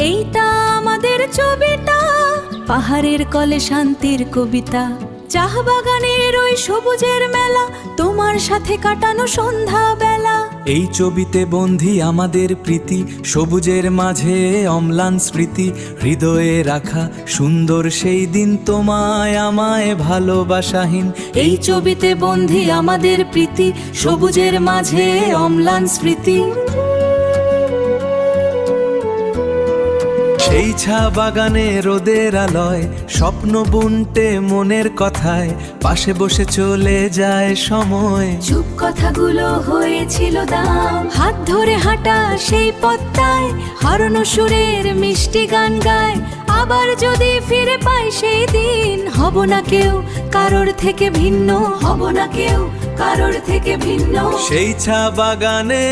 এইটা আমাদের ছবিটা, পাহাড়ের কলে শান্তির কবিতা, চাহ বাগানের ওই সবুজের মেলা, তোমার সাথে কাটানো সন্ধ্যা বেলা। এই ছবিতে বন্ধি আমাদের প্রীতি, সবুজের মাঝে অম্লান স্মৃতি, হৃদয়ে রাখা সুন্দর সেই দিন, তোমায় আমায় ভালোবাসাহীন। এই ছবিতে বন্ধি আমাদের প্রীতি, সবুজের মাঝে অম্লান স্মৃতি। সেই ছা বাগানে রোদের আলোয় স্বপ্ন বুনতে মনের কথায়, পাশে বসে চলে যায় সময়। চুপ কথাগুলো হয়েছিল দাম, হাত ধরে হাঁটা সেই পথটায়, হারানো সুরের মিষ্টি গান গায়। আবার যদি ফিরে পাই সেই দিন, হব না কেউ কারোর থেকে ভিন্ন, হব না কেউ কারোর থেকে ভিন্ন। সেই ছা বাগানে